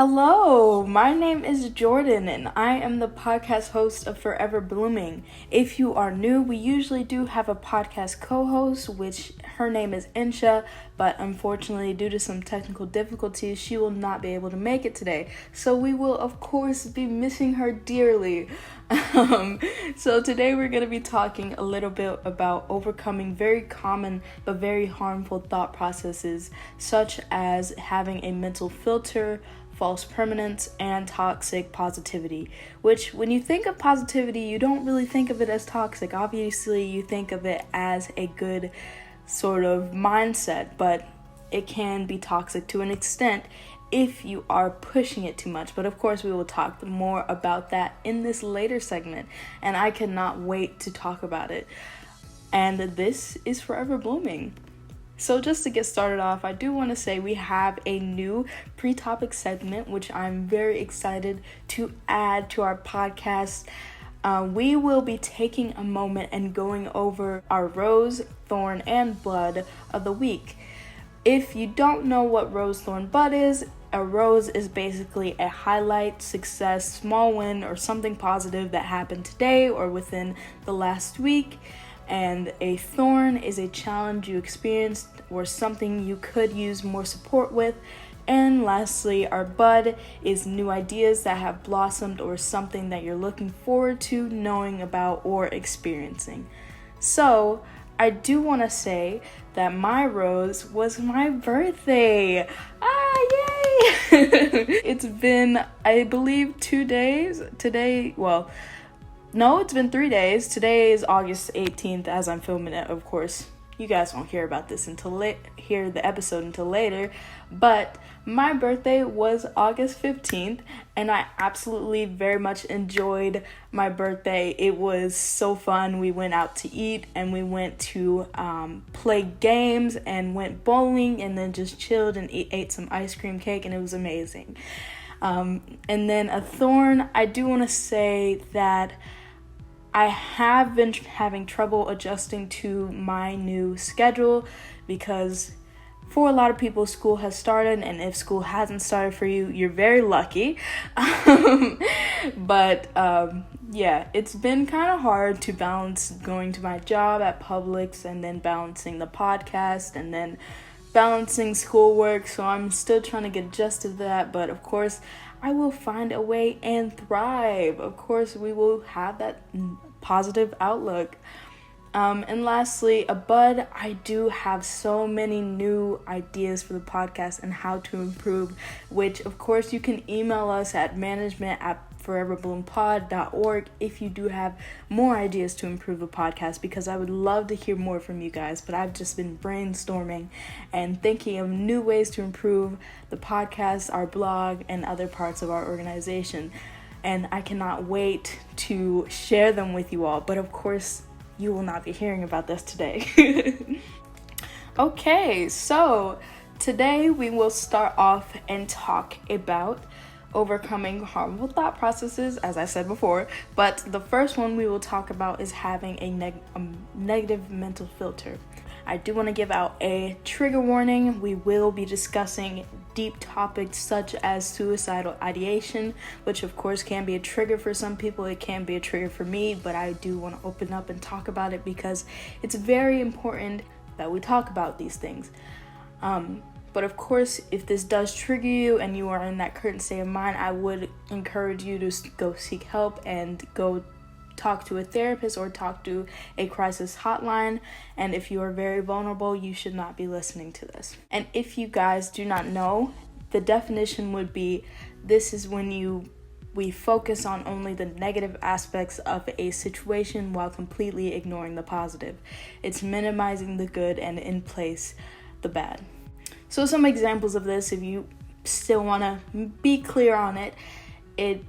Hello, my name is Jordyn and I am the podcast host of Forever Blooming. If you are new, we usually do have a podcast co-host, which her name is Insha, but unfortunately due to some technical difficulties, she will not be able to make it today. So we will of course be missing her dearly. So today we're going to be talking a little bit about overcoming very common but very harmful thought processes, such as having a mental filter, false permanence, and toxic positivity, which when you think of positivity, you don't really think of it as toxic. Obviously, you think of it as a good sort of mindset, but it can be toxic to an extent if you are pushing it too much. But of course, we will talk more about that in this later segment, and I cannot wait to talk about it. And this is Forever Blooming. So just to get started off, I do want to say we have a new pre-topic segment, which I'm very excited to add to our podcast. We will be taking a moment and going over our rose, thorn, and bud of the week. If you don't know what rose, thorn, bud is, a rose is basically a highlight, success, small win, or something positive that happened today or within the last week. And a thorn is a challenge you experienced or something you could use more support with. And lastly, our bud is new ideas that have blossomed or something that you're looking forward to knowing about or experiencing. So I do want to say that my rose was my birthday. Yay! It's been, I believe, 2 days. It's been 3 days. Today is August 18th as I'm filming it. Of course, you guys won't hear about this hear the episode until later. But my birthday was August 15th, and I absolutely very much enjoyed my birthday. It was so fun. We went out to eat, and we went to play games, and went bowling, and then just chilled and ate some ice cream cake, and it was amazing. And then a thorn, I do want to say that I have been having trouble adjusting to my new schedule because for a lot of people, school has started, and if school hasn't started for you, you're very lucky. But it's been kind of hard to balance going to my job at Publix and then balancing the podcast and then balancing schoolwork. So I'm still trying to get adjusted to that, but of course, I will find a way and thrive. Of course, we will have that positive outlook. And lastly, a bud, I do have so many new ideas for the podcast and how to improve, which of course you can email us at management@foreverbloompod.org if you do have more ideas to improve the podcast, because I would love to hear more from you guys. But I've just been brainstorming and thinking of new ways to improve the podcast, our blog, and other parts of our organization. And I cannot wait to share them with you all. But of course, you will not be hearing about this today. Okay, so today we will start off and talk about overcoming harmful thought processes, as I said before. But the first one we will talk about is having a negative mental filter. I do want to give out a trigger warning. We will be discussing deep topics such as suicidal ideation, which of course can be a trigger for some people. It can be a trigger for me, but I do want to open up and talk about it because it's very important that we talk about these things. But of course, if this does trigger you and you are in that current state of mind, I would encourage you to go seek help and go talk to a therapist or talk to a crisis hotline. And if you are very vulnerable, you should not be listening to this. And if you guys do not know, the definition would be, this is when we focus on only the negative aspects of a situation while completely ignoring the positive. It's minimizing the good and in place the bad. So some examples of this, if you still want to be clear on it, it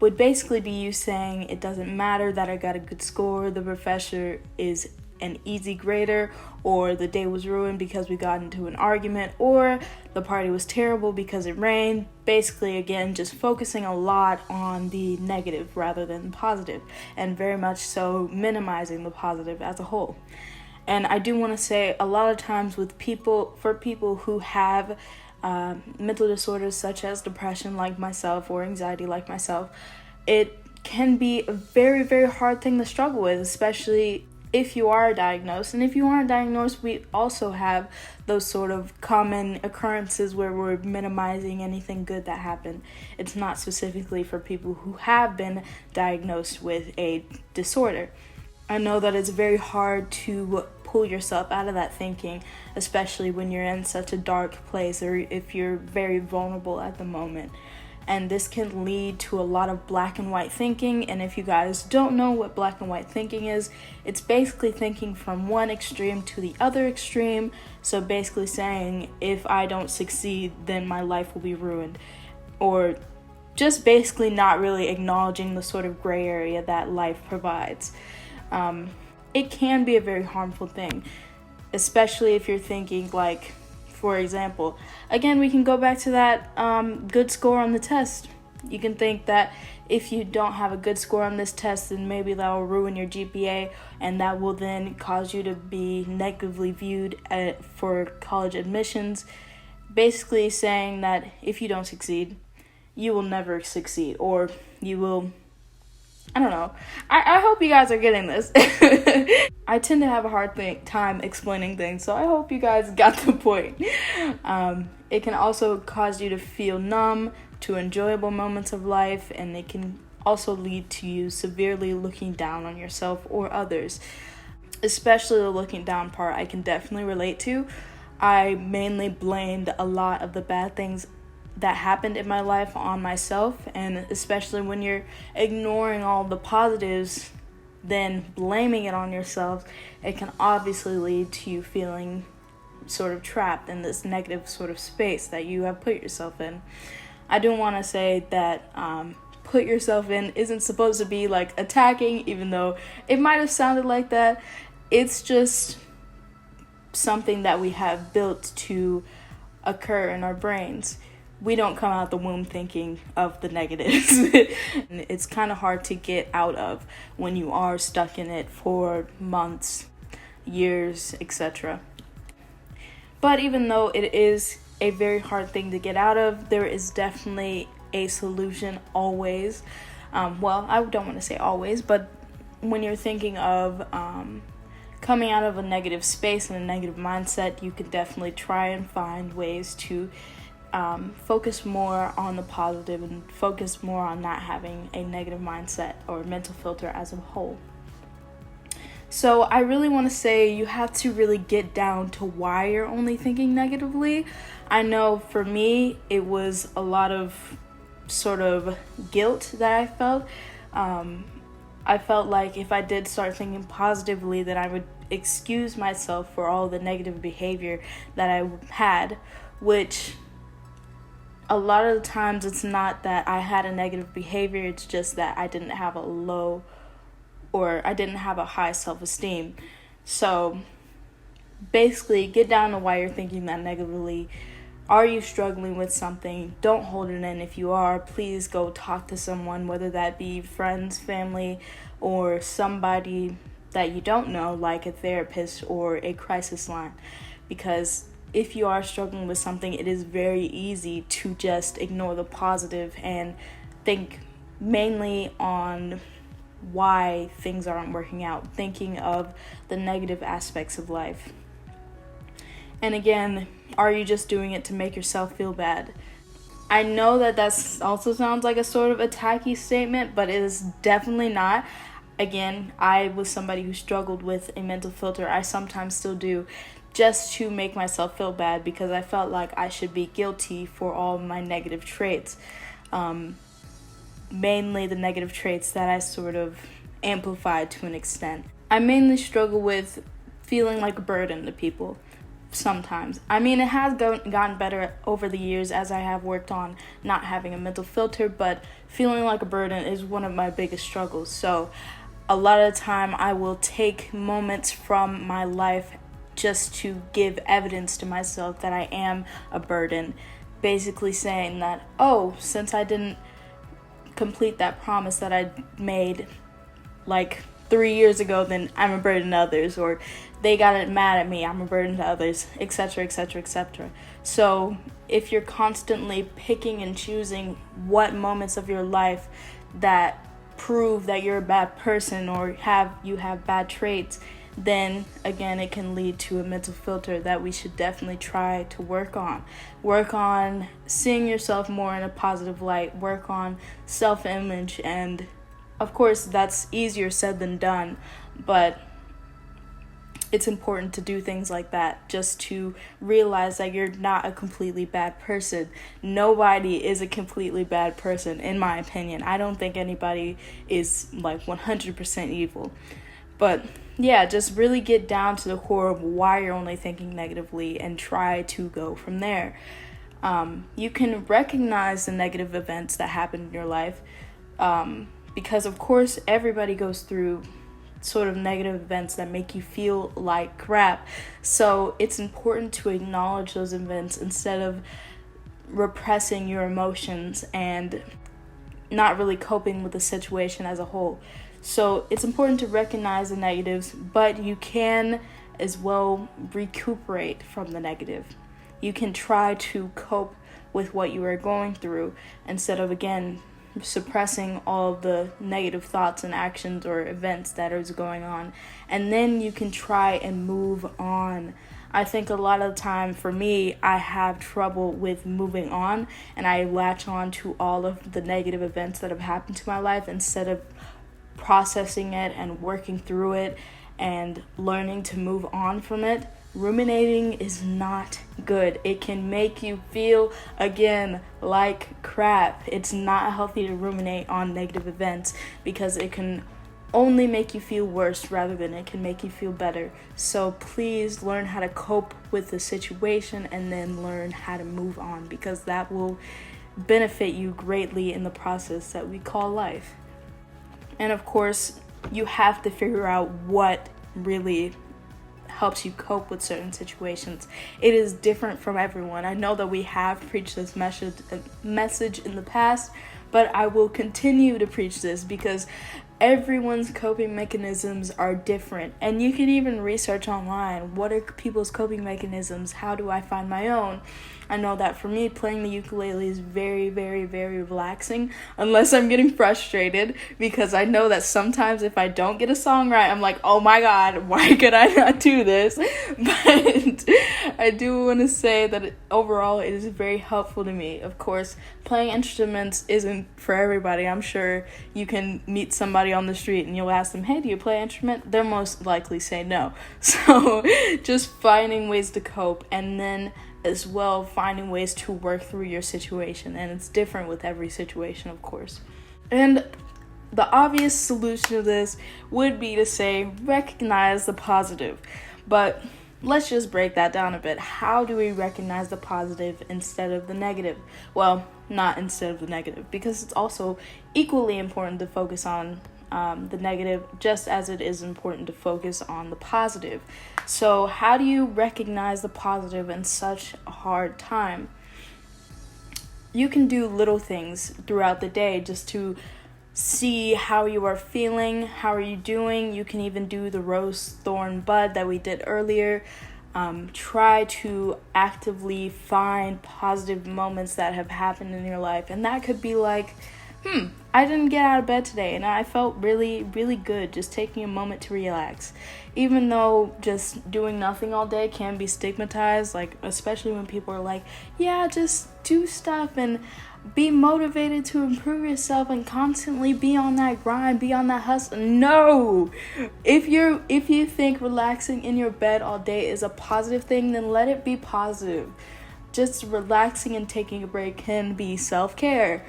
would basically be you saying, it doesn't matter that I got a good score, the professor is an easy grader, or the day was ruined because we got into an argument, or the party was terrible because it rained. Basically, again, just focusing a lot on the negative rather than the positive, and very much so minimizing the positive as a whole. And I do want to say, a lot of times for people who have mental disorders such as depression like myself or anxiety like myself, it can be a very, very hard thing to struggle with, especially if you are diagnosed. And if you aren't diagnosed, we also have those sort of common occurrences where we're minimizing anything good that happened. It's not specifically for people who have been diagnosed with a disorder. I know that it's very hard to pull yourself out of that thinking, especially when you're in such a dark place or if you're very vulnerable at the moment. And this can lead to a lot of black and white thinking. And if you guys don't know what black and white thinking is, it's basically thinking from one extreme to the other extreme. So basically saying, if I don't succeed, then my life will be ruined. Or just basically not really acknowledging the sort of gray area that life provides. It can be a very harmful thing, especially if you're thinking like, for example, again, we can go back to that good score on the test. You can think that if you don't have a good score on this test, then maybe that will ruin your GPA, and that will then cause you to be negatively viewed for college admissions. Basically saying that if you don't succeed, you will never succeed, or you will... I don't know. I hope you guys are getting this. I tend to have a hard time explaining things, so I hope you guys got the point. It can also cause you to feel numb to enjoyable moments of life, and it can also lead to you severely looking down on yourself or others. Especially the looking down part, I can definitely relate to. I mainly blamed a lot of the bad things that happened in my life on myself, and especially when you're ignoring all the positives, then blaming it on yourself, it can obviously lead to you feeling sort of trapped in this negative sort of space that you have put yourself in. I do want to say that put yourself in isn't supposed to be like attacking, even though it might have sounded like that. It's just something that we have built to occur in our brains. We don't come out the womb thinking of the negatives. It's kind of hard to get out of when you are stuck in it for months, years, etc. But even though it is a very hard thing to get out of, there is definitely a solution always. Well, I don't want to say always, but when you're thinking of coming out of a negative space and a negative mindset, you can definitely try and find ways to focus more on the positive and focus more on not having a negative mindset or mental filter as a whole. So I really want to say you have to really get down to why you're only thinking negatively. I know for me, it was a lot of sort of guilt that I felt. I felt like if I did start thinking positively, that I would excuse myself for all the negative behavior that I had, which a lot of the times it's not that I had a negative behavior, it's just that I didn't have a high self-esteem. So basically, get down to why you're thinking that negatively. Are you struggling with something? Don't hold it in. If you are, please go talk to someone, whether that be friends, family, or somebody that you don't know, like a therapist or a crisis line. Because if you are struggling with something, it is very easy to just ignore the positive and think mainly on why things aren't working out, thinking of the negative aspects of life. And again, are you just doing it to make yourself feel bad? I know that also sounds like a sort of attacky statement, but it is definitely not. Again, I was somebody who struggled with a mental filter. I sometimes still do, just to make myself feel bad because I felt like I should be guilty for all my negative traits. Mainly the negative traits that I sort of amplified to an extent. I mainly struggle with feeling like a burden to people sometimes. I mean, it has gotten better over the years as I have worked on not having a mental filter, but feeling like a burden is one of my biggest struggles. So a lot of the time I will take moments from my life just to give evidence to myself that I am a burden. Basically saying that, oh, since I didn't complete that promise that I made like 3 years ago, then I'm a burden to others, or they got mad at me, I'm a burden to others, etc., etc., etc. So if you're constantly picking and choosing what moments of your life that prove that you're a bad person or you have bad traits, then again it can lead to a mental filter that we should definitely try to work on seeing yourself more in a positive light, work on self-image. And of course that's easier said than done, but it's important to do things like that, just to realize that you're not a completely bad person. Nobody is a completely bad person, in my opinion. I don't think anybody is like 100% evil. But yeah, just really get down to the core of why you're only thinking negatively and try to go from there. You can recognize the negative events that happen in your life, because of course everybody goes through sort of negative events that make you feel like crap. So it's important to acknowledge those events instead of repressing your emotions and not really coping with the situation as a whole. So it's important to recognize the negatives, but you can as well recuperate from the negative. You can try to cope with what you are going through instead of, again, suppressing all of the negative thoughts and actions or events that is going on. And then you can try and move on. I think a lot of the time for me, I have trouble with moving on, and I latch on to all of the negative events that have happened to my life instead of processing it and working through it and learning to move on from it. Ruminating is not good. It can make you feel, again, like crap. It's not healthy to ruminate on negative events because it can only make you feel worse rather than it can make you feel better. So please learn how to cope with the situation and then learn how to move on, because that will benefit you greatly in the process that we call life. And of course, you have to figure out what really helps you cope with certain situations. It is different from everyone. I know that we have preached this message in the past, but I will continue to preach this because everyone's coping mechanisms are different. And you can even research online, what are people's coping mechanisms? How do I find my own? I know that for me, playing the ukulele is very, very, very relaxing, unless I'm getting frustrated, because I know that sometimes if I don't get a song right, I'm like, oh my god, why could I not do this? But I do want to say that overall it is very helpful to me. Of course, playing instruments isn't for everybody. I'm sure you can meet somebody on the street and you'll ask them, hey, do you play an instrument? They'll most likely say no. So just finding ways to cope, and then as well finding ways to work through your situation. And it's different with every situation, of course. And the obvious solution to this would be to say recognize the positive. But let's just break that down a bit. How do we recognize the positive instead of the negative? Well, not instead of the negative, because it's also equally important to focus on the negative, just as it is important to focus on the positive. So how do you recognize the positive in such a hard time? You can do little things throughout the day just to see how you are feeling, how are you doing. You can even do the rose thorn bud that we did earlier. Try to actively find positive moments that have happened in your life, and that could be like, I didn't get out of bed today and I felt really, really good, just taking a moment to relax. Even though just doing nothing all day can be stigmatized, like especially when people are like, yeah, just do stuff and be motivated to improve yourself and constantly be on that grind, be on that hustle. No! If you think relaxing in your bed all day is a positive thing, then let it be positive. Just relaxing and taking a break can be self-care.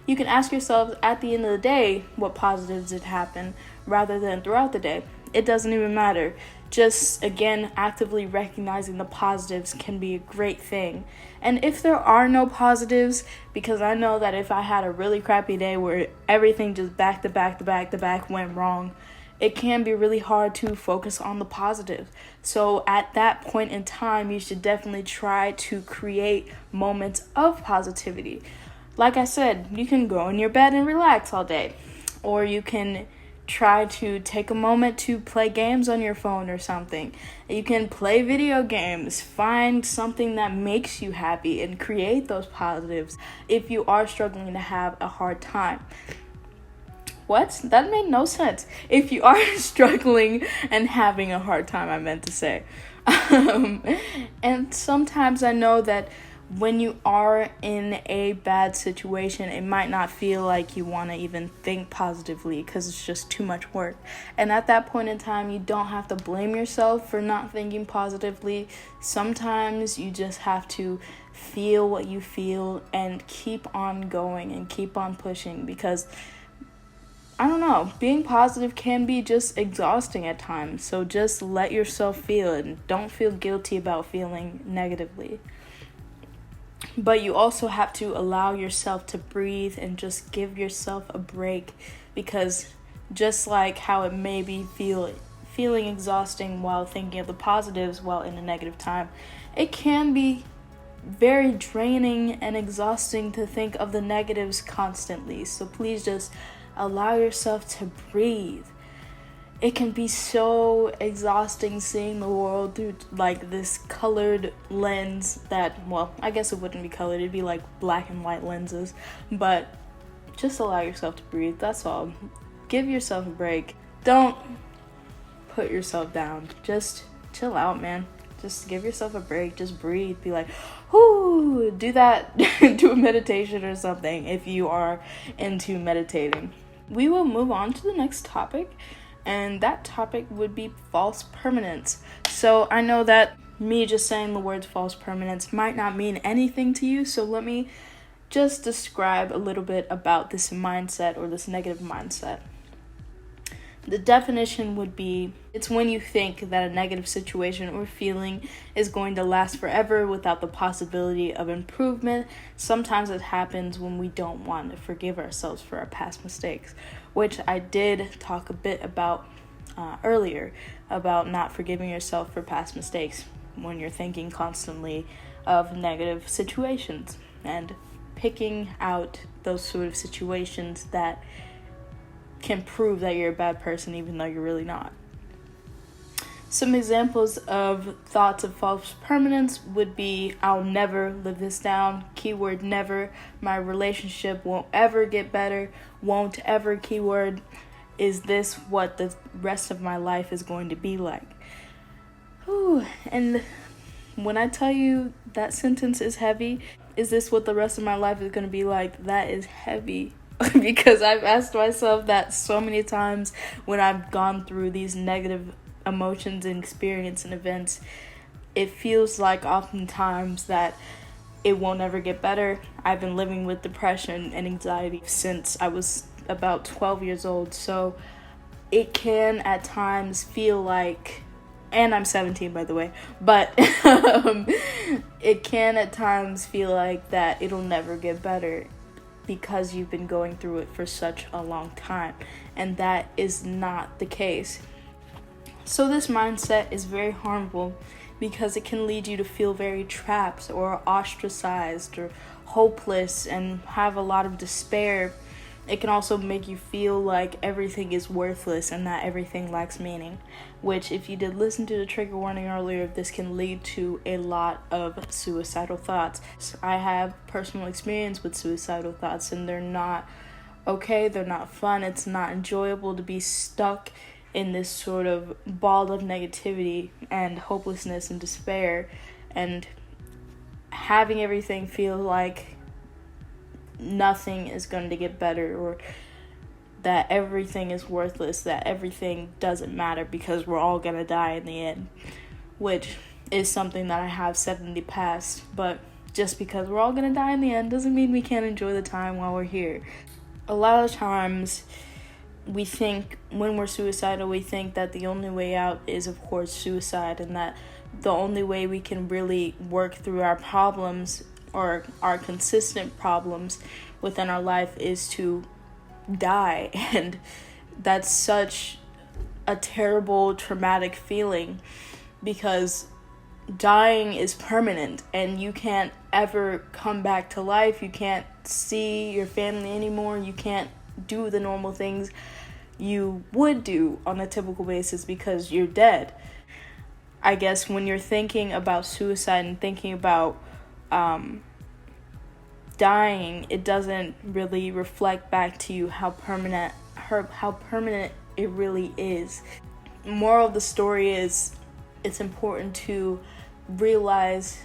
You can ask yourself at the end of the day what positives did happen rather than throughout the day. It doesn't even matter. Just, again, actively recognizing the positives can be a great thing. And if there are no positives, because I know that if I had a really crappy day where everything just back to back went wrong, it can be really hard to focus on the positive. So at that point in time, you should definitely try to create moments of positivity. Like I said, you can go in your bed and relax all day, or you can try to take a moment to play games on your phone or something. You can play video games, find something that makes you happy, and create those positives if you are struggling to have a hard time. What? That made no sense. If you are struggling and having a hard time, I meant to say. And sometimes I know that when you are in a bad situation, it might not feel like you want to even think positively because it's just too much work. And at that point in time, you don't have to blame yourself for not thinking positively. Sometimes you just have to feel what you feel and keep on going and keep on pushing, because I don't know, being positive can be just exhausting at times. So just let yourself feel it and don't feel guilty about feeling negatively. But you also have to allow yourself to breathe and just give yourself a break, because just like how it may be feeling exhausting while thinking of the positives while in a negative time, it can be very draining and exhausting to think of the negatives constantly. So please just allow yourself to breathe. It can be so exhausting seeing the world through like this colored lens that, well, I guess it wouldn't be colored, it'd be like black and white lenses. But just allow yourself to breathe, that's all. Give yourself a break. Don't put yourself down. Just chill out, man. Just give yourself a break. Just breathe. Be like, whoo, do that. Do a meditation or something if you are into meditating. We will move on to the next topic, and that topic would be false permanence. So I know that me just saying the words false permanence might not mean anything to you, so let me just describe a little bit about this mindset, or this negative mindset. The definition would be, it's when you think that a negative situation or feeling is going to last forever without the possibility of improvement. Sometimes it happens when we don't want to forgive ourselves for our past mistakes, which I did talk a bit about earlier, about not forgiving yourself for past mistakes when you're thinking constantly of negative situations, and picking out those sort of situations that can prove that you're a bad person even though you're really not. Some examples of thoughts of false permanence would be, I'll never live this down, keyword never, my relationship won't ever get better, won't ever, keyword, is this what the rest of my life is going to be like? Ooh, and when I tell you that sentence is heavy, is this what the rest of my life is going to be like? That is heavy. Because I've asked myself that so many times when I've gone through these negative emotions and experience and events. It feels like oftentimes that it won't ever get better. I've been living with depression and anxiety since I was about 12 years old, so it can at times feel like, and I'm 17 by the way, but it can at times feel like that it'll never get better, because you've been going through it for such a long time, and that is not the case. So this mindset is very harmful because it can lead you to feel very trapped or ostracized or hopeless and have a lot of despair. It can also make you feel like everything is worthless and that everything lacks meaning, which, if you did listen to the trigger warning earlier, this can lead to a lot of suicidal thoughts. I have personal experience with suicidal thoughts, and they're not okay, they're not fun, it's not enjoyable to be stuck in this sort of ball of negativity and hopelessness and despair, and having everything feel like nothing is going to get better, or that everything is worthless, that everything doesn't matter because we're all going to die in the end, which is something that I have said in the past. But just because we're all going to die in the end doesn't mean we can't enjoy the time while we're here. A lot of times we think, when we're suicidal, we think that the only way out is, of course, suicide, and that the only way we can really work through our problems, or our consistent problems within our life, is to die. And that's such a terrible, traumatic feeling, because dying is permanent and you can't ever come back to life. You can't see your family anymore. You can't do the normal things. you would do on a typical basis because you're dead. I guess when you're thinking about suicide and thinking about dying, it doesn't really reflect back to you how permanent it really is. Moral of the story is, it's important to realize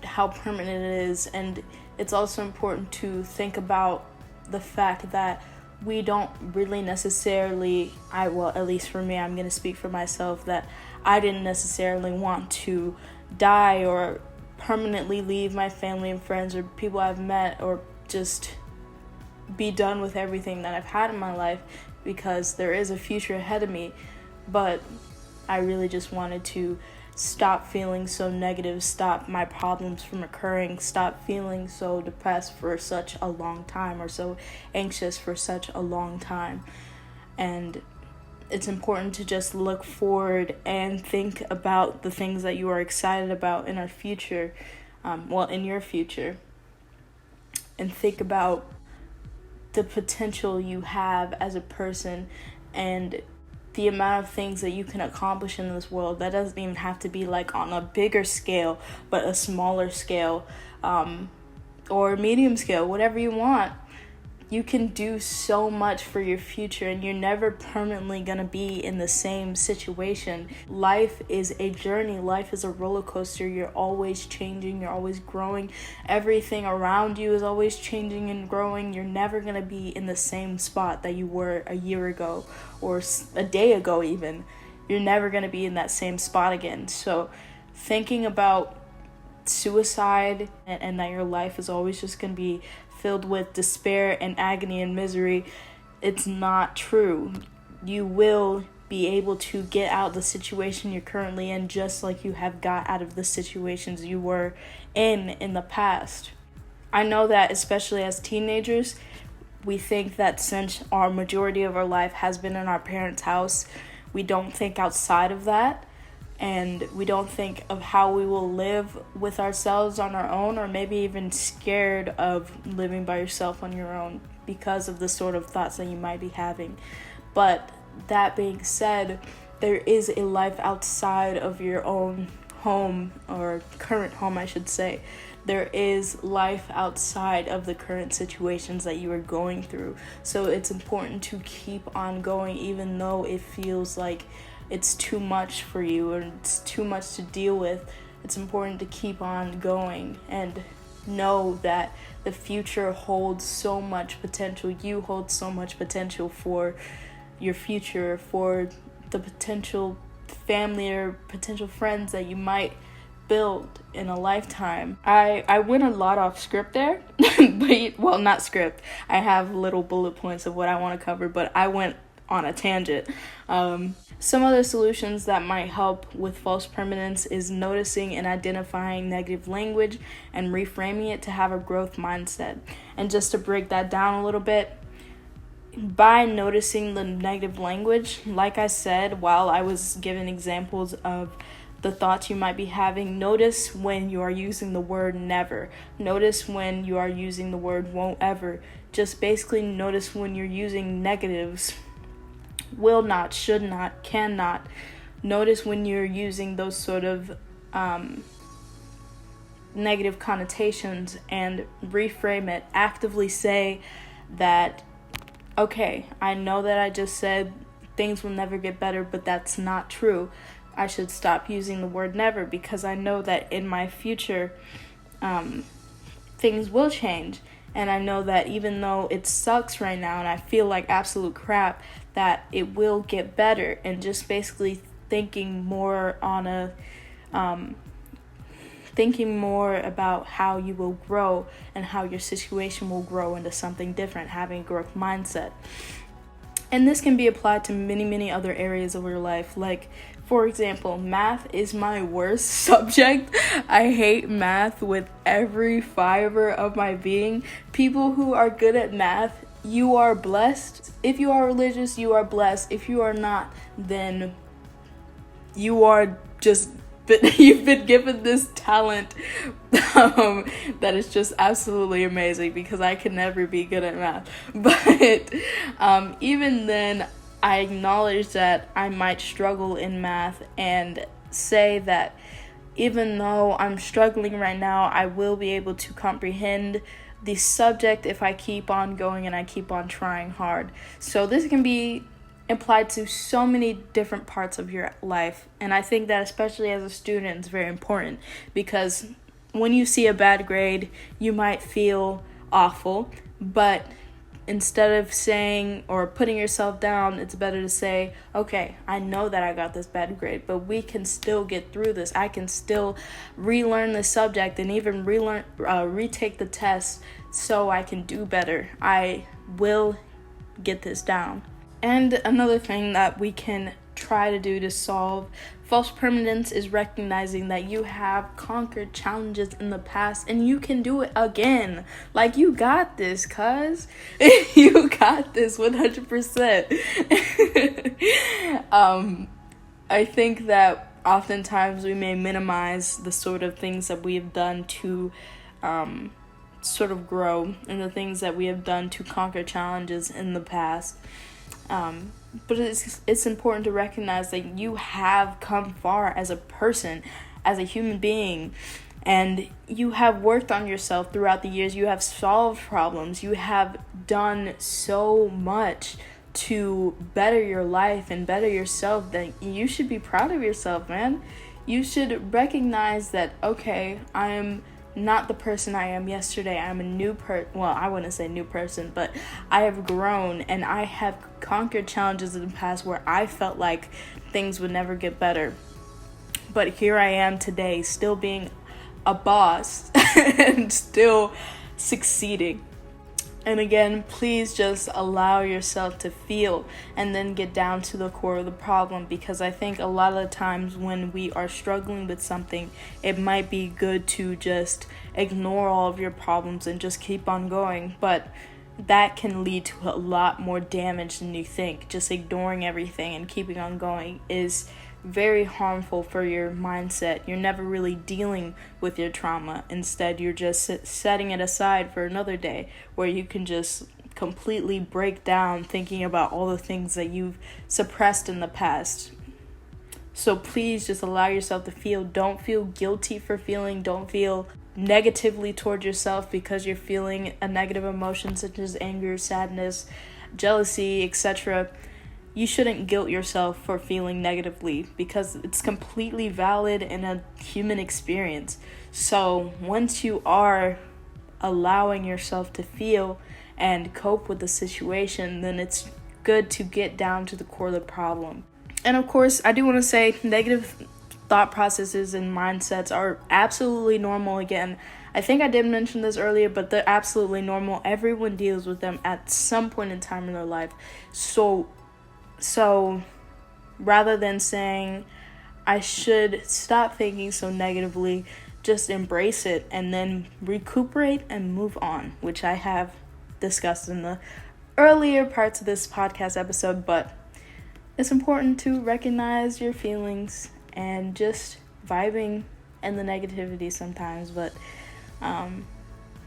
how permanent it is, and it's also important to think about the fact that we don't really necessarily, at least for me, I'm going to speak for myself, that I didn't necessarily want to die or permanently leave my family and friends or people I've met, or just be done with everything that I've had in my life, because there is a future ahead of me. But I really just wanted to stop feeling so negative, stop my problems from occurring, stop feeling so depressed for such a long time, or so anxious for such a long time. And it's important to just look forward and think about the things that you are excited about in our future, in your future, and think about the potential you have as a person and the amount of things that you can accomplish in this world. That doesn't even have to be like on a bigger scale, but a smaller scale, or medium scale, whatever you want. You can do so much for your future, and you're never permanently gonna be in the same situation. Life is a journey. Life is a roller coaster. You're always changing. You're always growing. Everything around you is always changing and growing. You're never gonna be in the same spot that you were a year ago or a day ago even. You're never gonna be in that same spot again. So thinking about suicide and that your life is always just gonna be filled with despair and agony and misery, it's not true. You will be able to get out of the situation you're currently in, just like you have got out of the situations you were in the past. I know that especially as teenagers, we think that since our majority of our life has been in our parents' house, we don't think outside of that. And we don't think of how we will live with ourselves on our own, or maybe even scared of living by yourself on your own because of the sort of thoughts that you might be having. But that being said, there is a life outside of your own home, or current home, I should say. There is life outside of the current situations that you are going through. So it's important to keep on going, even though it feels like it's too much for you or it's too much to deal with. It's important to keep on going and know that the future holds so much potential. You hold so much potential for your future, for the potential family or potential friends that you might build in a lifetime. I went a lot off script there, but well, not script. I have little bullet points of what I want to cover, but I went on a tangent. Some other solutions that might help with false permanence is noticing and identifying negative language and reframing it to have a growth mindset. And just to break that down a little bit, by noticing the negative language, like I said, while I was giving examples of the thoughts you might be having, notice when you are using the word never. Notice when you are using the word won't ever. Just basically notice when you're using negatives. Will not, should not, cannot. Notice when you're using those sort of negative connotations and reframe it. Actively say that, okay, I know that I just said things will never get better, but that's not true. I should stop using the word never, because I know that in my future things will change. And I know that even though it sucks right now and I feel like absolute crap, that it will get better. And just basically thinking more about how you will grow and how your situation will grow into something different, having a growth mindset. And this can be applied to many, many other areas of your life. Like, for example, math is my worst subject. I hate math with every fiber of my being. People who are good at math, you are blessed. If you are religious, you are blessed. If you are not, then you are just you've been given this talent that is just absolutely amazing, because I can never be good at math. But even then, I acknowledge that I might struggle in math, and say that even though I'm struggling right now, I will be able to comprehend the subject if I keep on going and I keep on trying hard. So this can be applied to so many different parts of your life, and I think that especially as a student it's very important, because when you see a bad grade you might feel awful, but instead of saying or putting yourself down, it's better to say, okay, I know that I got this bad grade, but we can still get through this. I can still relearn the subject and even retake the test so I can do better. I will get this down. And another thing that we can try to do to solve false permanence is recognizing that you have conquered challenges in the past and you can do it again. Like, you got this, cuz. You got this 100%. I think that oftentimes we may minimize the sort of things that we have done to sort of grow, and the things that we have done to conquer challenges in the past. But it's important to recognize that you have come far as a person, as a human being, and you have worked on yourself throughout the years. You have solved problems. You have done so much to better your life and better yourself that you should be proud of yourself, man. You should recognize that, okay, I'm not the person I am yesterday. I'm a new well, I wouldn't say new person, but I have grown and I have conquered challenges in the past where I felt like things would never get better. But here I am today, still being a boss and still succeeding. And again, please just allow yourself to feel and then get down to the core of the problem, because I think a lot of the times when we are struggling with something, it might be good to just ignore all of your problems and just keep on going. But that can lead to a lot more damage than you think. Just ignoring everything and keeping on going is very harmful for your mindset. You're never really dealing with your trauma. Instead, you're just setting it aside for another day where you can just completely break down thinking about all the things that you've suppressed in the past. So please just allow yourself to feel. Don't feel guilty for feeling. Don't feel negatively toward yourself because you're feeling a negative emotion such as anger, sadness, jealousy, etc. You shouldn't guilt yourself for feeling negatively, because it's completely valid in a human experience. So once you are allowing yourself to feel and cope with the situation, then it's good to get down to the core of the problem. And of course, I do want to say negative thought processes and mindsets are absolutely normal. Again, I think I did mention this earlier, but they're absolutely normal. Everyone deals with them at some point in time in their life. So rather than saying I should stop thinking so negatively, just embrace it and then recuperate and move on, which I have discussed in the earlier parts of this podcast episode. But it's important to recognize your feelings and just vibing in the negativity sometimes, but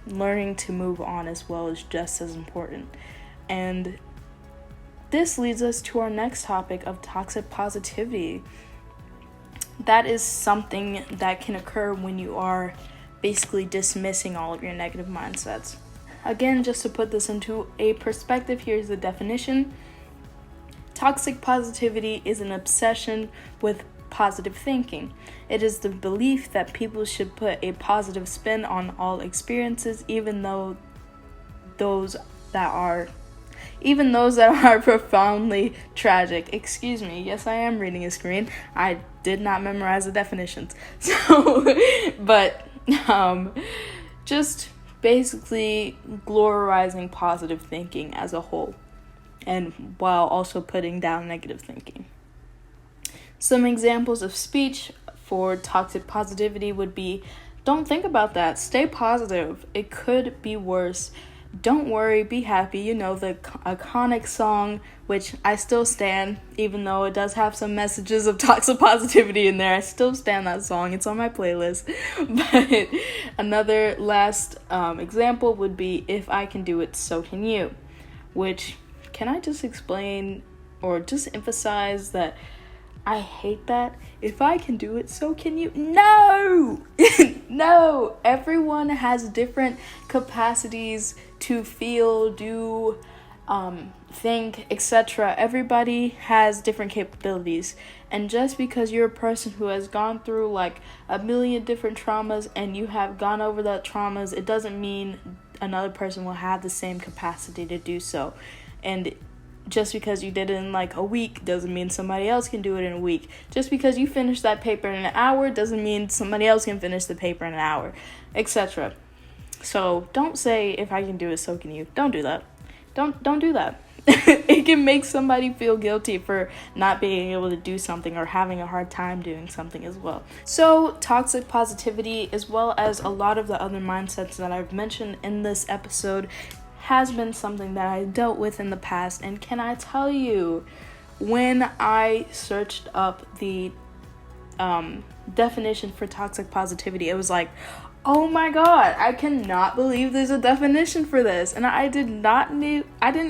learning to move on as well is just as important. And this leads us to our next topic of toxic positivity. That is something that can occur when you are basically dismissing all of your negative mindsets. Again, just to put this into a perspective, here's the definition. Toxic positivity is an obsession with positive thinking. It is the belief that people should put a positive spin on all experiences, even those that are profoundly tragic. Excuse me. Yes, I am reading a screen. I did not memorize the definitions. But just basically glorizing positive thinking as a whole, and while also putting down negative thinking. Some examples of speech for toxic positivity would be, don't think about that. Stay positive. It could be worse. Don't Worry, Be Happy, the iconic song, which I still stand, even though it does have some messages of toxic positivity in there. I still stand that song. It's on my playlist. But another last example would be If I Can Do It, So Can You, which, can I just explain or just emphasize that I hate that? If I can do it, so can you. No! No! Everyone has different capacities to feel, do, think, etc. Everybody has different capabilities. And just because you're a person who has gone through like a million different traumas and you have gone over that traumas, it doesn't mean another person will have the same capacity to do so. And just because you did it in like a week doesn't mean somebody else can do it in a week. Just because you finished that paper in an hour doesn't mean somebody else can finish the paper in an hour, etc. So don't say, if I can do it, so can you. Don't do that. Don't do that. It can make somebody feel guilty for not being able to do something or having a hard time doing something as well. So toxic positivity, as well as a lot of the other mindsets that I've mentioned in this episode, has been something that I dealt with in the past. And can I tell you, when I searched up the definition for toxic positivity, it was like, oh my god, I cannot believe there's a definition for this. And I didn't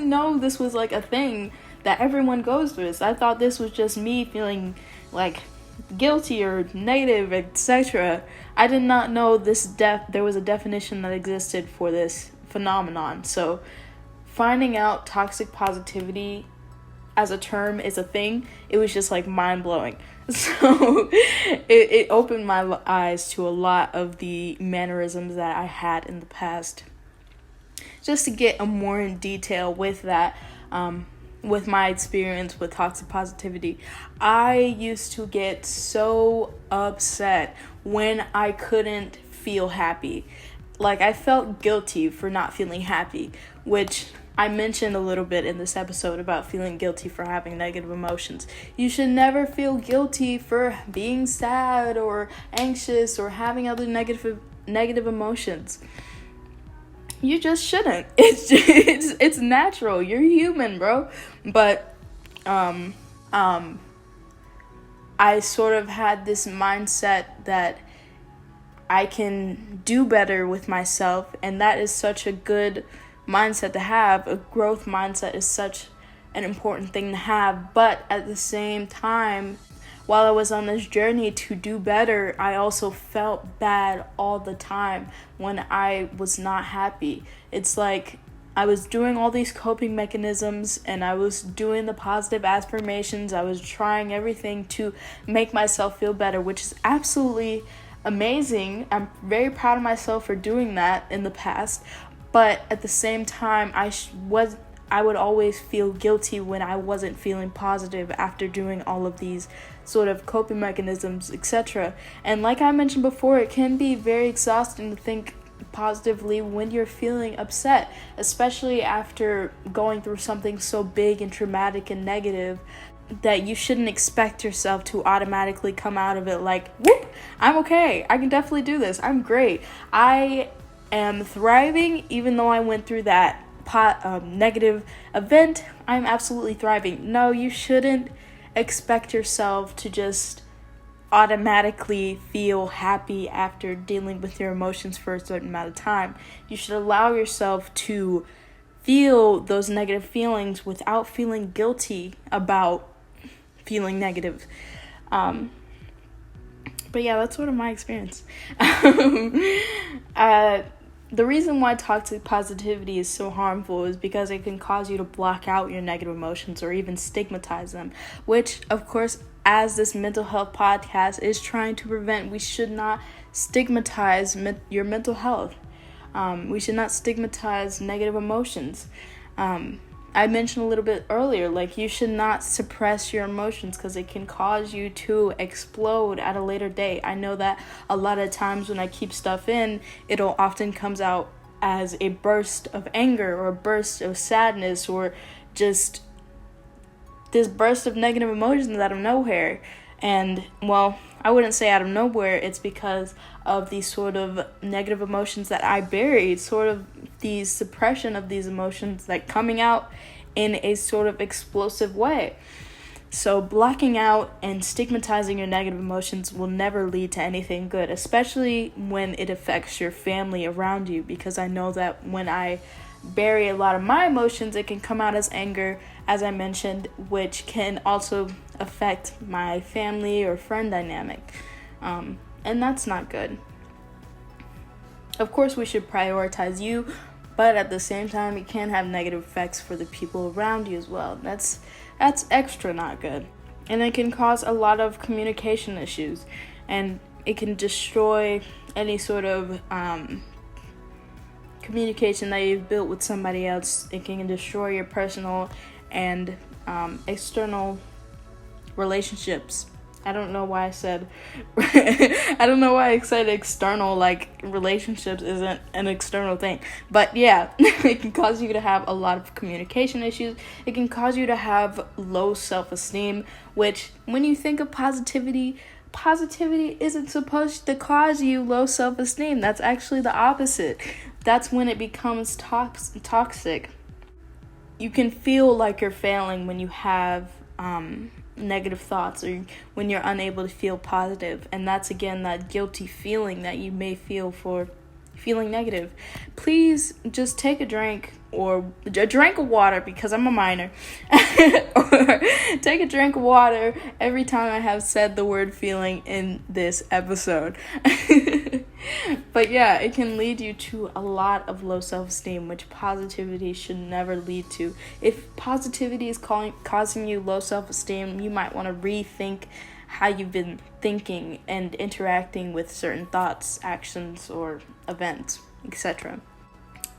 know this was like a thing that everyone goes through. So I thought this was just me feeling like guilty or negative, etc. I did not know there was a definition that existed for this phenomenon. So finding out toxic positivity as a term is a thing, it was just like mind-blowing. So it opened my eyes to a lot of the mannerisms that I had in the past. Just to get more in detail with that, with my experience with toxic positivity, I used to get so upset when I couldn't feel happy. Like, I felt guilty for not feeling happy, which I mentioned a little bit in this episode about feeling guilty for having negative emotions. You should never feel guilty for being sad or anxious or having other negative emotions. You just shouldn't. It's natural. You're human, bro. But I sort of had this mindset that I can do better with myself, and that is such a good mindset to have. A growth mindset is such an important thing to have. But at the same time, while I was on this journey to do better, I also felt bad all the time when I was not happy. It's like I was doing all these coping mechanisms and I was doing the positive affirmations. I was trying everything to make myself feel better, which is absolutely amazing. I'm very proud of myself for doing that in the past. But at the same time, I would always feel guilty when I wasn't feeling positive after doing all of these sort of coping mechanisms, etc. And like I mentioned before, it can be very exhausting to think positively when you're feeling upset, especially after going through something so big and traumatic and negative, that you shouldn't expect yourself to automatically come out of it like, whoop, I'm okay, I can definitely do this, I'm great, I am thriving. Even though I went through that negative event, I'm absolutely thriving. No, you shouldn't expect yourself to just automatically feel happy after dealing with your emotions for a certain amount of time. You should allow yourself to feel those negative feelings without feeling guilty about feeling negative. But yeah, that's sort of my experience. The reason why toxic positivity is so harmful is because it can cause you to block out your negative emotions or even stigmatize them, which, of course, as this mental health podcast is trying to prevent, we should not stigmatize your mental health. We should not stigmatize negative emotions. I mentioned a little bit earlier, like, you should not suppress your emotions because it can cause you to explode at a later date. I know that a lot of times when I keep stuff in, it'll often comes out as a burst of anger or a burst of sadness or just this burst of negative emotions out of nowhere. And, well, I wouldn't say out of nowhere. It's because of these sort of negative emotions that I buried, sort of the suppression of these emotions, like coming out in a sort of explosive way. So blocking out and stigmatizing your negative emotions will never lead to anything good, especially when it affects your family around you, because I know that when I bury a lot of my emotions, it can come out as anger, as I mentioned, which can also affect my family or friend dynamic. And that's not good. Of course, we should prioritize you, but at the same time, it can have negative effects for the people around you as well. That's extra not good. And it can cause a lot of communication issues, and it can destroy any sort of communication that you've built with somebody else. It can destroy your personal and external relationships. I don't know why I said external, like relationships isn't an external thing. But yeah, it can cause you to have a lot of communication issues. It can cause you to have low self-esteem, which when you think of positivity isn't supposed to cause you low self-esteem. That's actually the opposite. That's when it becomes toxic. You can feel like you're failing when you have negative thoughts, or when you're unable to feel positive, and that's again that guilty feeling that you may feel for feeling negative. Please just take a drink, or a drink of water, because I'm a minor, or take a drink of water every time I have said the word feeling in this episode. But yeah, it can lead you to a lot of low self-esteem, which positivity should never lead to. If positivity is causing you low self-esteem, you might want to rethink how you've been thinking and interacting with certain thoughts, actions, or events, etc.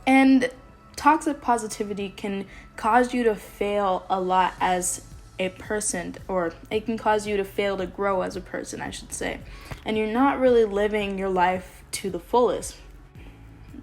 And toxic positivity can cause you to fail a lot as a person, or it can cause you to fail to grow as a person, I should say. And you're not really living your life to the fullest.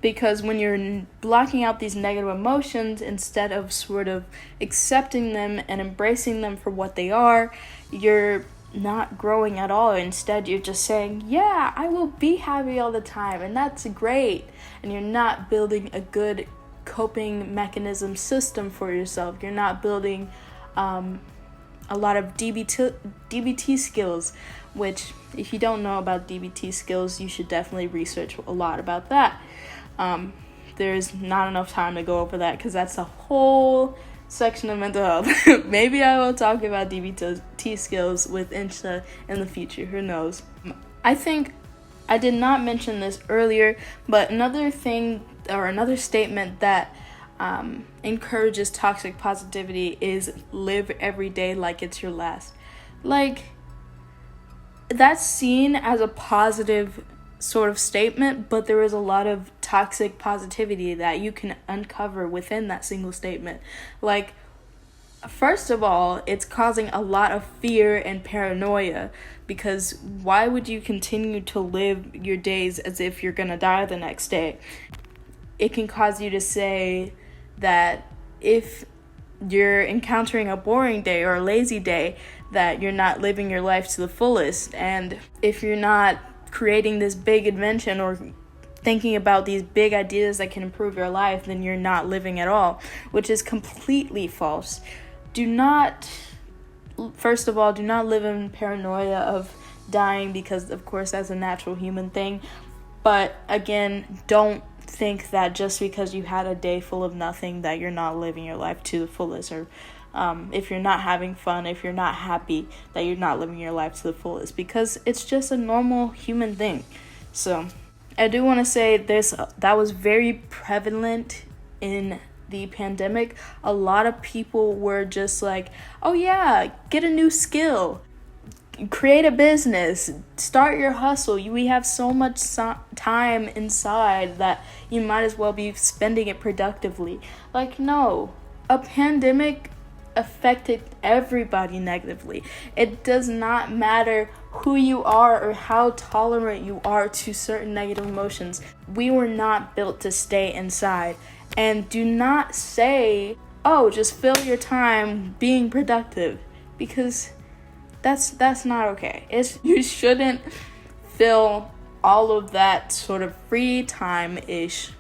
Because when you're blocking out these negative emotions, instead of sort of accepting them and embracing them for what they are, you're not growing at all. Instead, you're just saying, yeah, I will be happy all the time, and that's great. And you're not building a good coping mechanism system for yourself. You're not building a lot of DBT skills, which if you don't know about DBT skills, you should definitely research a lot about that. There's not enough time to go over that because that's a whole section of mental health. Maybe I will talk about DBT skills with Insha in the future. Who knows? I think I did not mention this earlier, but another thing or another statement that encourages toxic positivity is live every day like it's your last. Like, that's seen as a positive sort of statement, but there is a lot of toxic positivity that you can uncover within that single statement. Like, first of all, it's causing a lot of fear and paranoia, because why would you continue to live your days as if you're gonna die the next day? It can cause you to say that if you're encountering a boring day or a lazy day, that you're not living your life to the fullest. And if you're not creating this big invention or thinking about these big ideas that can improve your life, then you're not living at all, which is completely false. First of all, do not live in paranoia of dying, because of course that's a natural human thing. But again, don't think that just because you had a day full of nothing that you're not living your life to the fullest, or if you're not having fun, if you're not happy, that you're not living your life to the fullest, because it's just a normal human thing. So I do want to say that was very prevalent in the pandemic. A lot of people were just like, oh yeah, get a new skill, create a business, start your hustle. We have so much time inside that you might as well be spending it productively. Like, no, a pandemic affected everybody negatively. It does not matter who you are or how tolerant you are to certain negative emotions. We were not built to stay inside. And do not say, oh, just fill your time being productive, because That's not okay. You shouldn't fill all of that sort of free time-ish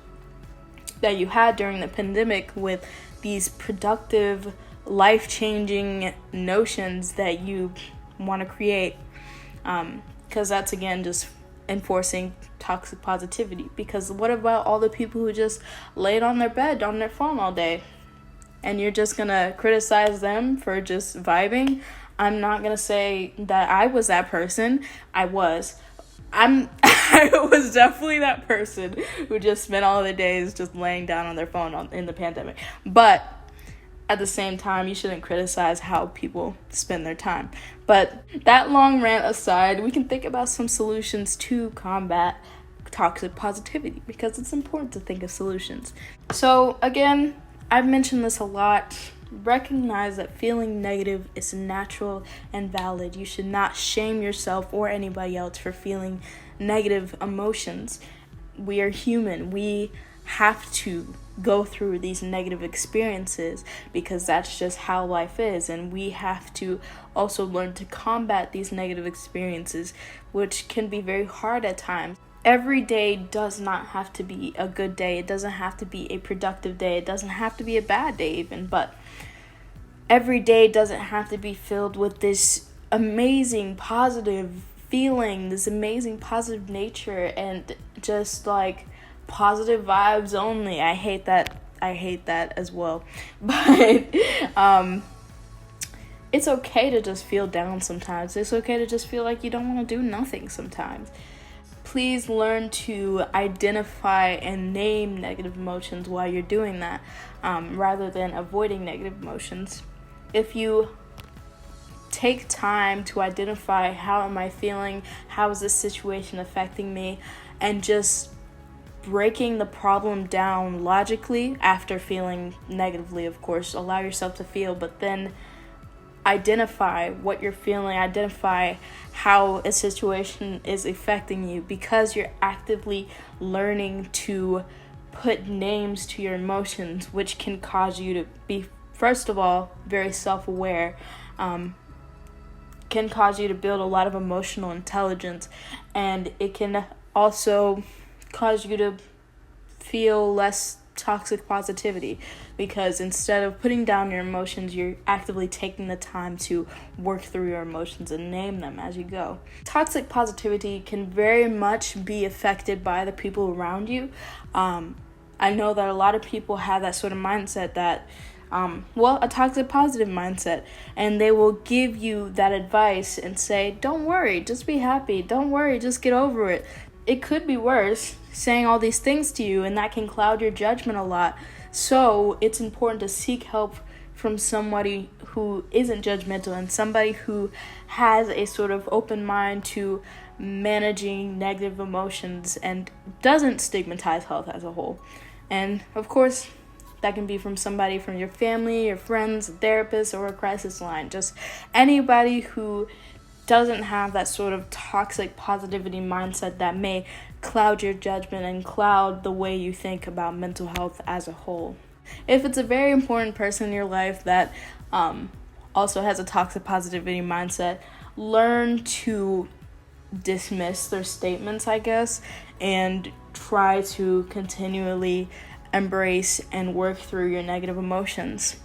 that you had during the pandemic with these productive, life-changing notions that you want to create, because that's, again, just enforcing toxic positivity. Because what about all the people who just laid on their bed on their phone all day, and you're just gonna criticize them for just vibing? I'm not gonna say that I was that person. I was definitely that person who just spent all the days just laying down on their phone in the pandemic. But at the same time, you shouldn't criticize how people spend their time. But that long rant aside, we can think about some solutions to combat toxic positivity, because it's important to think of solutions. So again, I've mentioned this a lot. Recognize that feeling negative is natural and valid. You should not shame yourself or anybody else for feeling negative emotions. We are human. We have to go through these negative experiences because that's just how life is, and we have to also learn to combat these negative experiences, which can be very hard at times. Every day does not have to be a good day. It doesn't have to be a productive day. It doesn't have to be a bad day even, but every day doesn't have to be filled with this amazing positive feeling, this amazing positive nature, and just like positive vibes only. I hate that as well. But it's okay to just feel down sometimes. It's okay to just feel like you don't want to do nothing sometimes. Please learn to identify and name negative emotions while you're doing that, rather than avoiding negative emotions. If you take time to identify, how am I feeling, how is this situation affecting me, and just breaking the problem down logically after feeling negatively, of course, allow yourself to feel, but then identify what you're feeling, identify how a situation is affecting you, because you're actively learning to put names to your emotions, which can cause you to be, first of all, very self-aware, can cause you to build a lot of emotional intelligence, and it can also cause you to feel less toxic positivity, because instead of putting down your emotions, you're actively taking the time to work through your emotions and name them as you go. Toxic positivity can very much be affected by the people around you. I know that a lot of people have that sort of mindset that a toxic positive mindset, and they will give you that advice and say, don't worry, just be happy, don't worry, just get over it. It could be worse, saying all these things to you, and that can cloud your judgment a lot. So it's important to seek help from somebody who isn't judgmental and somebody who has a sort of open mind to managing negative emotions and doesn't stigmatize health as a whole. And of course, that can be from somebody from your family, your friends, a therapist, or a crisis line. Just anybody who doesn't have that sort of toxic positivity mindset that may cloud your judgment and cloud the way you think about mental health as a whole. If it's a very important person in your life that also has a toxic positivity mindset, learn to dismiss their statements, I guess, and try to continually embrace and work through your negative emotions.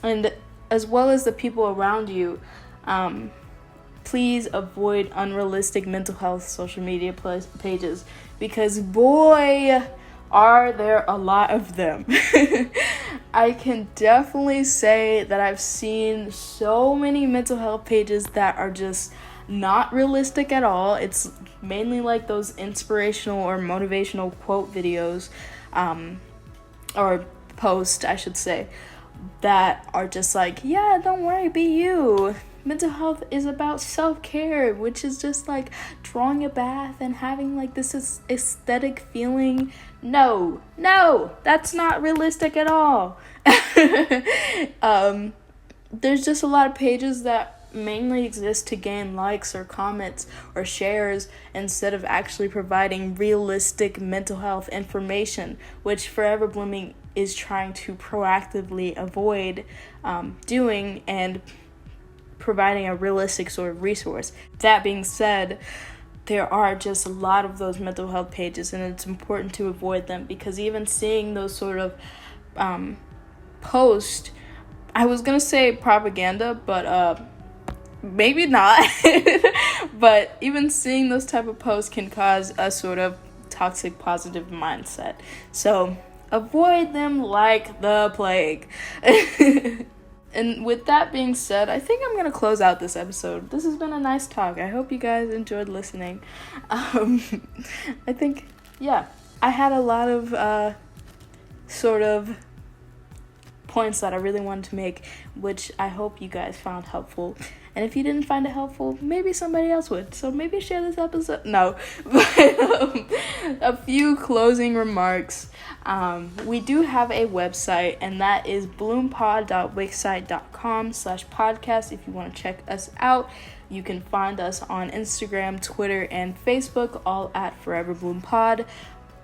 And as well as the people around you, please avoid unrealistic mental health social media pages, because boy, are there a lot of them. I can definitely say that I've seen so many mental health pages that are just not realistic at all. It's mainly like those inspirational or motivational quote videos, or posts, I should say, that are just like, yeah, don't worry, be you. Mental health is about self-care, which is just like drawing a bath and having like this aesthetic feeling. No, that's not realistic at all. There's just a lot of pages that mainly exist to gain likes or comments or shares instead of actually providing realistic mental health information, which Forever Blooming is trying to proactively avoid doing and providing a realistic sort of resource. That being said, there are just a lot of those mental health pages, and it's important to avoid them, because even seeing those sort of posts, I was gonna say propaganda, but maybe not. But even seeing those type of posts can cause a sort of toxic positive mindset. So avoid them like the plague. And with that being said, I think I'm going to close out this episode. This has been a nice talk. I hope you guys enjoyed listening. I think, yeah, I had a lot of sort of points that I really wanted to make, which I hope you guys found helpful. And if you didn't find it helpful, maybe somebody else would. So maybe share this episode. No. But a few closing remarks. We do have a website, and that is bloompod.wixsite.com/podcast. If you want to check us out, you can find us on Instagram, Twitter, and Facebook, all at Forever Bloom Pod,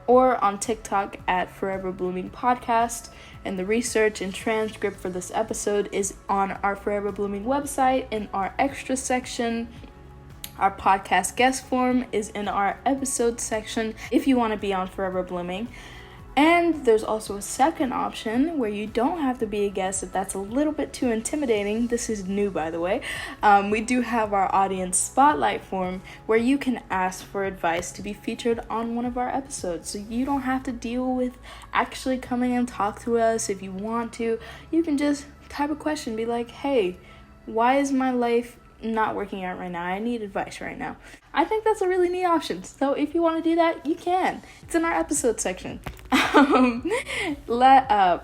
or on TikTok at Forever Blooming Podcast. And the research and transcript for this episode is on our Forever Blooming website in our extra section. Our podcast guest form is in our episode section if you want to be on Forever Blooming. And there's also a second option where you don't have to be a guest if that's a little bit too intimidating. This is new, by the way. We do have our audience spotlight form where you can ask for advice to be featured on one of our episodes. So you don't have to deal with actually coming and talk to us. If you want to, you can just type a question, be like, hey, why is my life not working out right now? I need advice right now. I think that's a really neat option. So if you want to do that, you can. It's in our episode section.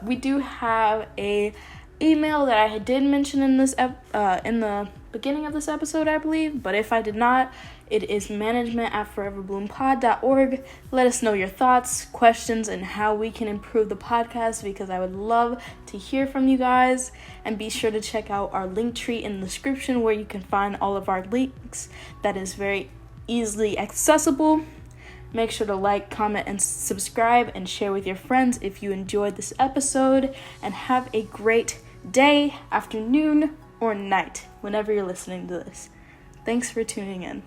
We do have a email that I did mention in this in the beginning of this episode, I believe. But if I did not, it is management@foreverbloompod.org. Let us know your thoughts, questions, and how we can improve the podcast, because I would love to hear from you guys. And be sure to check out our link tree in the description where you can find all of our links. That is very easily accessible. Make sure to like, comment, and subscribe, and share with your friends if you enjoyed this episode. And have a great day, afternoon, or night whenever you're listening to this. Thanks for tuning in.